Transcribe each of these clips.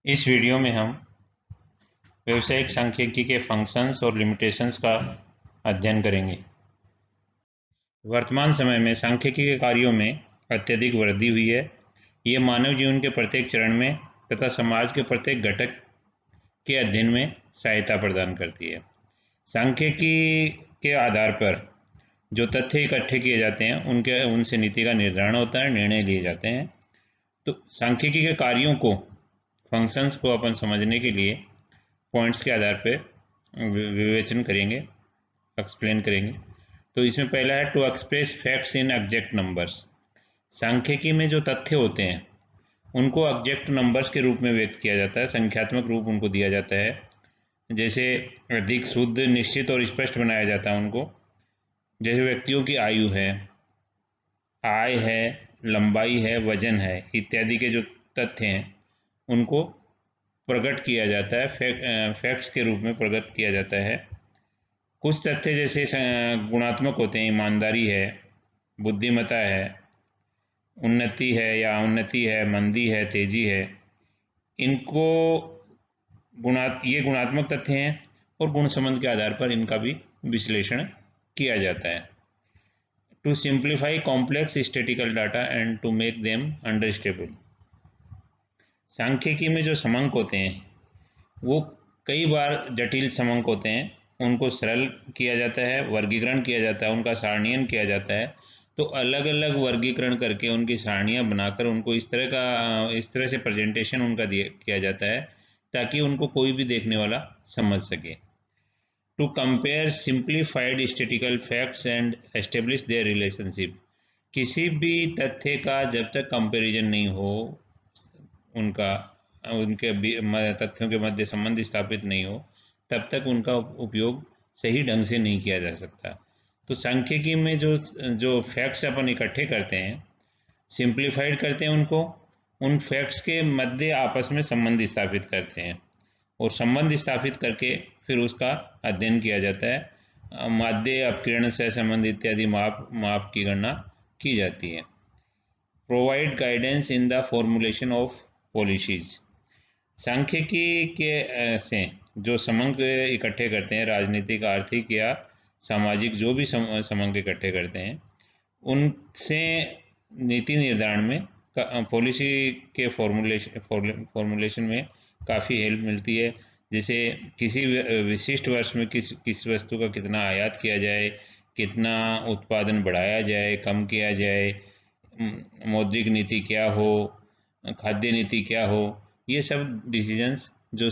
इस वीडियो में हम व्यावसायिक सांख्यिकी के फंक्शंस और लिमिटेशंस का अध्ययन करेंगे। वर्तमान समय में सांख्यिकी के कार्यों में अत्यधिक वृद्धि हुई है। ये मानव जीवन के प्रत्येक चरण में तथा समाज के प्रत्येक घटक के अध्ययन में सहायता प्रदान करती है। सांख्यिकी के आधार पर जो तथ्य इकट्ठे किए जाते हैं उनसे नीति का निर्धारण होता है, निर्णय लिए जाते हैं। तो सांख्यिकी के कार्यों को, फंक्शंस को अपन समझने के लिए पॉइंट्स के आधार पर विवेचन करेंगे, एक्सप्लेन करेंगे। तो इसमें पहला है to express facts in exact numbers. सांख्यिकी में जो तथ्य होते हैं उनको एग्जैक्ट नंबर्स के रूप में व्यक्त किया जाता है, संख्यात्मक रूप उनको दिया जाता है। जैसे अधिक शुद्ध, निश्चित और स्पष्ट बनाया जाता है उनको। जैसे व्यक्तियों की आयु है, आय है, लंबाई है, वजन है इत्यादि के जो तथ्य हैं उनको प्रकट किया जाता है, फैक्ट्स के रूप में प्रकट किया जाता है। कुछ तथ्य जैसे गुणात्मक होते हैं, ईमानदारी है, बुद्धिमत्ता है, उन्नति है, मंदी है, तेजी है, इनको ये गुणात्मक तथ्य हैं और गुण संबंध के आधार पर इनका भी विश्लेषण किया जाता है। To simplify complex statistical data and to make them understandable. सांख्यिकी में जो समांक होते हैं वो कई बार जटिल समांक होते हैं, उनको सरल किया जाता है, वर्गीकरण किया जाता है, उनका सारणीयन किया जाता है। तो अलग अलग वर्गीकरण करके उनकी सारणियाँ बनाकर उनको इस तरह से प्रेजेंटेशन उनका किया जाता है ताकि उनको कोई भी देखने वाला समझ सके। To compare simplified statistical facts and establish their relationship. किसी भी तथ्य का जब तक कंपैरिजन नहीं हो, उनके तथ्यों के मध्य संबंध स्थापित नहीं हो, तब तक उनका उपयोग सही ढंग से नहीं किया जा सकता। तो सांख्यिकी में जो फैक्ट्स अपन इकट्ठे करते हैं, सिंप्लीफाइड करते हैं उनको, उन फैक्ट्स के मध्य आपस में संबंध स्थापित करते हैं और संबंध स्थापित करके फिर उसका अध्ययन किया जाता है। माध्य, अपकिरण, सहसंबंध इत्यादि माप की गणना की जाती है। Provide guidance in the formulation of policies. सांख्यिकी के से जो समांक इकट्ठे करते हैं, राजनीतिक, आर्थिक या सामाजिक जो भी समांक इकट्ठे करते हैं, उनसे नीति निर्धारण में, पॉलिसी के फॉर्मुलेशन में काफ़ी हेल्प मिलती है। जैसे किसी विशिष्ट वर्ष में किस वस्तु का कितना आयात किया जाए, कितना उत्पादन बढ़ाया जाए, कम किया जाए, मौद्रिक नीति क्या हो, खाद्य नीति क्या हो, ये सब डिसीजंस जो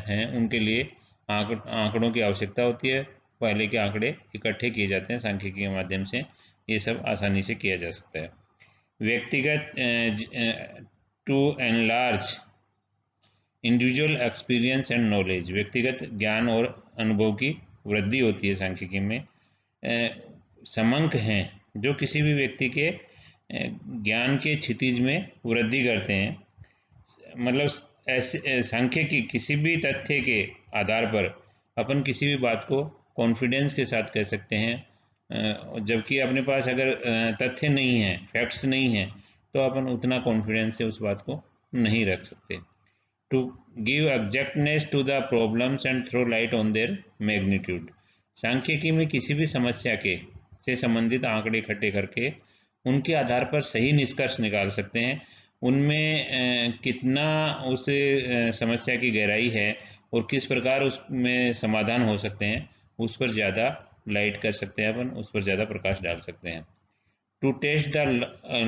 हैं उनके लिए आंकड़ों की आवश्यकता होती है। पहले के आंकड़े इकट्ठे किए जाते हैं सांख्यिकी के माध्यम से, ये सब आसानी से किया जा सकता है। व्यक्तिगत to enlarge individual experience and knowledge. व्यक्तिगत ज्ञान और अनुभव की वृद्धि होती है सांख्यिकी में। समांक हैं जो किसी भी व्यक्ति के ज्ञान के क्षितिज में वृद्धि करते हैं। मतलब ऐसे सांख्यिकी किसी भी तथ्य के आधार पर अपन किसी भी बात को कॉन्फिडेंस के साथ कह सकते हैं, जबकि अपने पास अगर तथ्य नहीं है, फैक्ट्स नहीं है, तो अपन उतना कॉन्फिडेंस से उस बात को नहीं रख सकते। To give exactness to the problems and throw light on their magnitude. सांख्यिकी में किसी भी समस्या के से संबंधित आंकड़े इकट्ठे करके उनके आधार पर सही निष्कर्ष निकाल सकते हैं। उनमें कितना उस समस्या की गहराई है और किस प्रकार उसमें समाधान हो सकते हैं, उस पर ज़्यादा लाइट कर सकते हैं अपन, उस पर ज़्यादा प्रकाश डाल सकते हैं। To test the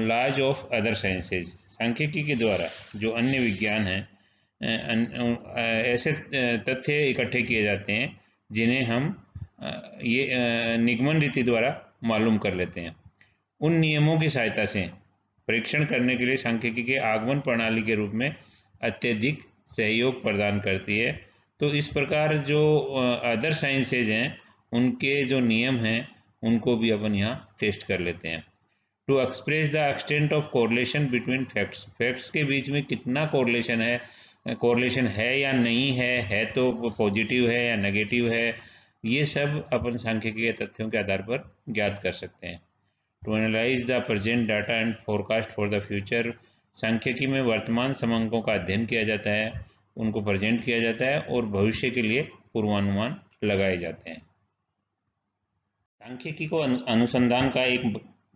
laws of other sciences. सांख्यिकी के द्वारा जो अन्य विज्ञान हैं, ऐसे तथ्य इकट्ठे किए जाते हैं जिन्हें हम ये निगमन रीति द्वारा मालूम कर लेते हैं। उन नियमों की सहायता से परीक्षण करने के लिए सांख्यिकी के आगमन प्रणाली के रूप में अत्यधिक सहयोग प्रदान करती है। तो इस प्रकार जो अदर साइंसेज हैं उनके जो नियम हैं उनको भी अपन यहाँ टेस्ट कर लेते हैं। To express the extent of correlation between facts. Facts के बीच में कितना कोरिलेशन है या नहीं है तो पॉजिटिव है या नेगेटिव है, ये सब अपन सांख्यिकी के तथ्यों के आधार पर ज्ञात कर सकते हैं। To analyse the present data and forecast for the future. सांख्यिकी में वर्तमान समंकों का अध्ययन किया जाता है, उनको प्रेजेंट किया जाता है और भविष्य के लिए पूर्वानुमान लगाए जाते हैं। सांख्यिकी को अनुसंधान का एक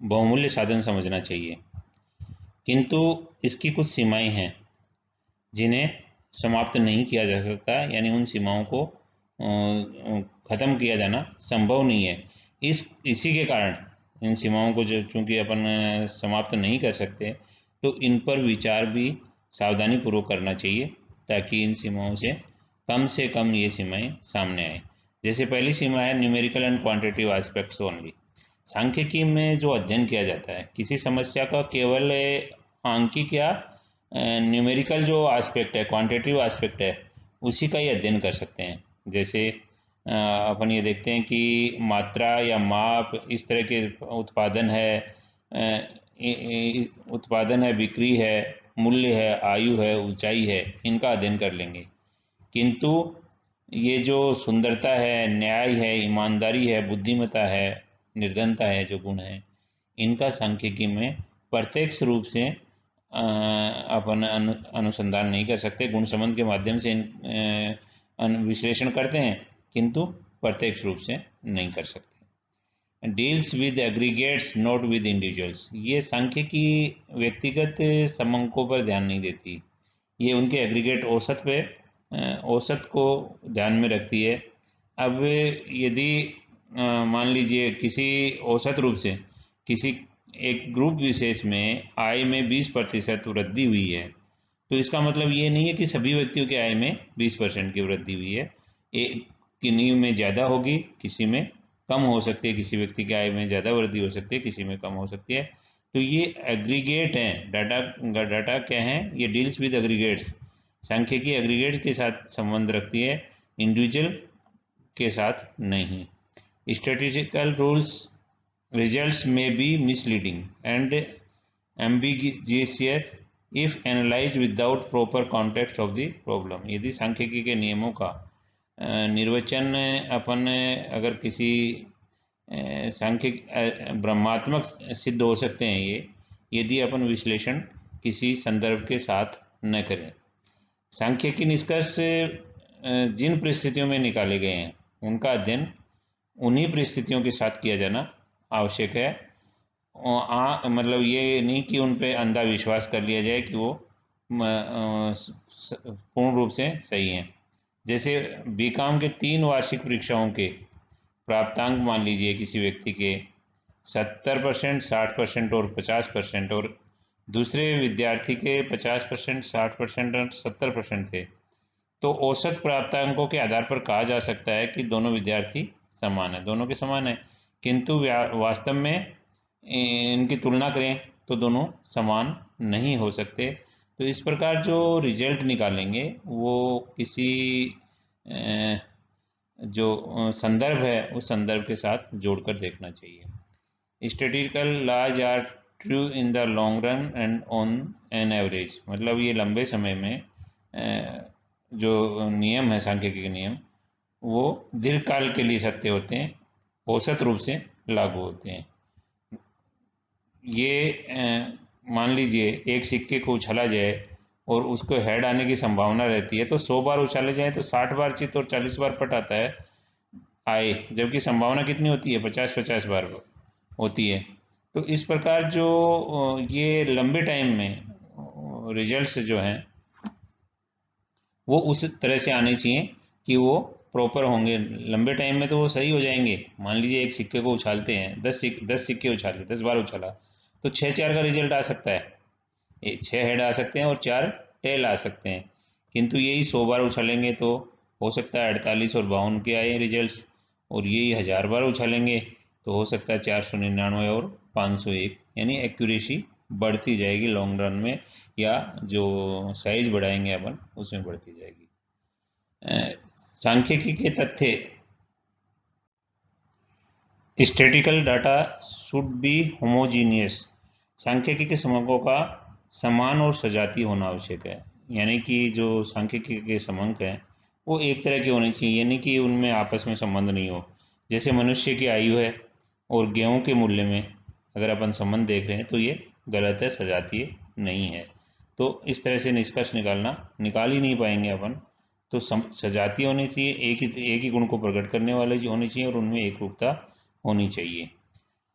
बहुमूल्य साधन समझना चाहिए, किंतु इसकी कुछ सीमाएं हैं जिन्हें समाप्त नहीं किया जा सकता, यानी उन सीमाओं को ख़त्म किया जाना संभव नहीं है। इसी के कारण इन सीमाओं को जो चूँकि अपन समाप्त नहीं कर सकते, तो इन पर विचार भी सावधानी पूर्वक करना चाहिए ताकि इन सीमाओं से कम ये सीमाएं सामने आए। जैसे पहली सीमा है numerical and quantitative aspects only. सांख्यिकी में जो अध्ययन किया जाता है किसी समस्या का केवल आंकिक या न्यूमेरिकल जो एस्पेक्ट है, क्वांटिटेटिव एस्पेक्ट है, उसी का ही अध्ययन कर सकते हैं। जैसे अपन ये देखते हैं कि मात्रा या माप, इस तरह के उत्पादन है, बिक्री है, मूल्य है, आयु है, ऊंचाई है, इनका अध्ययन कर लेंगे। किंतु ये जो सुंदरता है, न्याय है, ईमानदारी है, बुद्धिमत्ता है, निर्धनता है, जो गुण है, इनका सांख्यिकी में प्रत्यक्ष रूप से अपन अनुसंधान नहीं कर सकते। गुण संबंध के माध्यम से विश्लेषण करते हैं, किंतु प्रत्यक्ष रूप से नहीं कर सकते। Deals with aggregates not with individuals. ये सांख्यिकी व्यक्तिगत समंकों पर ध्यान नहीं देती, ये उनके एग्रीगेट औसत को ध्यान में रखती है। अब यदि मान लीजिए किसी औसत रूप से किसी एक ग्रुप विशेष में आय में 20% वृद्धि हुई है, तो इसका मतलब ये नहीं है कि सभी व्यक्तियों के आय में 20% की वृद्धि हुई है। किन्हीं में ज़्यादा होगी, किसी में कम हो सकती है, किसी व्यक्ति की आय में ज़्यादा वृद्धि हो सकती है, किसी में कम हो सकती है। तो ये एग्रीगेट हैं, डाटा क्या है, ये डील्स विद एग्रीगेट्स। सांख्यिकी एग्रीगेट्स के साथ संबंध रखती है, इंडिविजुअल के साथ नहीं। Statistical rules results may be misleading and ambiguous if analyzed without proper context of the problem। यदि सांख्यिकी के नियमों का निर्वचन अपन अगर किसी सांख्यिक भ्रमात्मक सिद्ध हो सकते हैं ये, यदि अपन विश्लेषण किसी संदर्भ के साथ न करें। सांख्यिकी निष्कर्ष जिन परिस्थितियों में निकाले गए हैं उनका अध्ययन उन्हीं परिस्थितियों के साथ किया जाना आवश्यक है। मतलब ये नहीं कि उन पे अंधा विश्वास कर लिया जाए कि वो पूर्ण रूप से सही हैं। जैसे बीकॉम के 3 वार्षिक परीक्षाओं के प्राप्तांक मान लीजिए किसी व्यक्ति के 70%, 60% और 50%, और दूसरे विद्यार्थी के 50%, 60% और 70% थे, तो औसत प्राप्तांकों के आधार पर कहा जा सकता है कि दोनों विद्यार्थी समान है, दोनों के समान है। किंतु वास्तव में इनकी तुलना करें तो दोनों समान नहीं हो सकते। तो इस प्रकार जो रिजल्ट निकालेंगे वो किसी जो संदर्भ है उस संदर्भ के साथ जोड़कर देखना चाहिए। Statistical laws are true in the long run and on an average. मतलब ये लंबे समय में जो नियम है, सांख्यिकी के नियम, वो दीर्घकाल के लिए सत्य होते हैं, औसत रूप से लागू होते हैं। ये मान लीजिए एक सिक्के को उछाला जाए और उसको हेड आने की संभावना रहती है, तो 100 बार उछाले जाए तो 60 बार चित और 40 बार पट आता है आए, जबकि संभावना कितनी होती है, 50-50 बार होती है। तो इस प्रकार जो ये लंबे टाइम में रिजल्ट्स जो हैं वो उस तरह से आने चाहिए कि वो प्रॉपर होंगे। लंबे टाइम में तो वो सही हो जाएंगे। मान लीजिए एक सिक्के को उछालते हैं, 10 सिक्के उछाले, 10 बार उछाला, तो 6-4 का रिजल्ट आ सकता है, 6 हेड आ सकते हैं और 4 टेल आ सकते हैं। किंतु यही 100 बार उछालेंगे तो हो सकता है 48 और 52 के आए रिजल्ट्स, और यही 1000 बार उछालेंगे तो हो सकता है 499 और 501। यानी एक्यूरेसी बढ़ती जाएगी लॉन्ग रन में, या जो साइज बढ़ाएंगे अपन उसमें बढ़ती जाएगी। सांख्यिकी के तथ्य, statistical data should be homogeneous. सांख्यिकी के समंकों का समान और सजातीय होना आवश्यक है। यानी कि जो सांख्यिकी के समंक हैं वो एक तरह के होने चाहिए, यानी कि उनमें आपस में संबंध नहीं हो। जैसे मनुष्य की आयु है और गेहूं के मूल्य में अगर अपन संबंध देख रहे हैं तो ये गलत है, सजातीय नहीं है। तो इस तरह से निष्कर्ष निकाल ही नहीं पाएंगे अपन। तो सजातीय होनी चाहिए, एक ही गुण को प्रकट करने वाले जो होनी चाहिए और उनमें एक रूपता होनी चाहिए।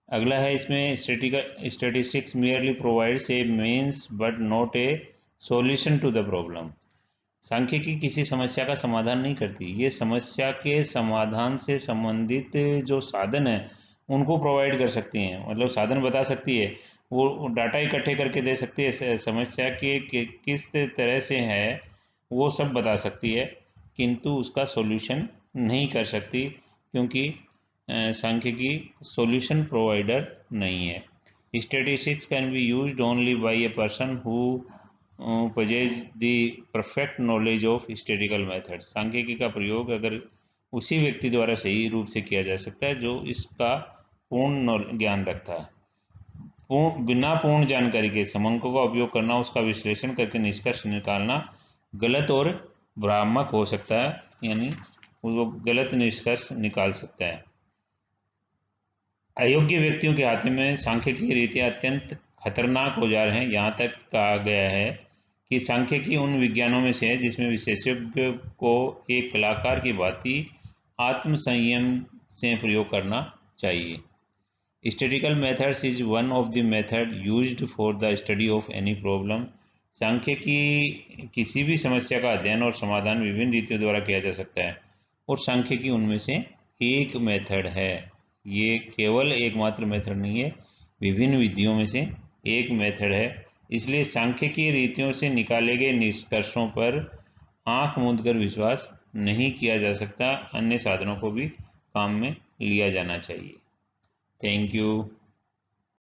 अगला है इसमें statistics merely provides a means but not a solution to the problem। सांख्यिकी किसी समस्या का समाधान नहीं करती, ये समस्या के समाधान से संबंधित जो साधन है उनको प्रोवाइड कर सकती हैं, मतलब साधन बता सकती है, वो डाटा इकट्ठे करके दे सकती है, समस्या के किस तरह से है वो सब बता सकती है, किंतु उसका सॉल्यूशन नहीं कर सकती, क्योंकि सांख्यिकी सॉल्यूशन प्रोवाइडर नहीं है। Statistics can be used only by a person who possess the perfect knowledge of statistical methods। सांख्यिकी का प्रयोग अगर उसी व्यक्ति द्वारा सही रूप से किया जा सकता है जो इसका पूर्ण ज्ञान रखता है। बिना पूर्ण जानकारी के समंकों का उपयोग करना, उसका विश्लेषण करके निष्कर्ष निकालना गलत और भ्रामक हो सकता है, यानी वो गलत निष्कर्ष निकाल सकता है। अयोग्य व्यक्तियों के हाथ में सांख्यिकी रीतियां अत्यंत खतरनाक औजार हैं। यहाँ तक कहा गया है कि सांख्यिकी उन विज्ञानों में से है जिसमें विशेषज्ञ को एक कलाकार की भांति आत्म संयम से प्रयोग करना चाहिए। Statistical methods is one of the method used for the study of any problem. सांख्यिकी किसी भी समस्या का अध्ययन और समाधान विभिन्न रीतियों द्वारा किया जा सकता है और सांख्यिकी उनमें से एक मेथड है। ये केवल एकमात्र मेथड नहीं है, विभिन्न विधियों में से एक मेथड है। इसलिए सांख्यिकी रीतियों से निकाले गए निष्कर्षों पर आंख मूंद कर विश्वास नहीं किया जा सकता, अन्य साधनों को भी काम में लिया जाना चाहिए। Thank you.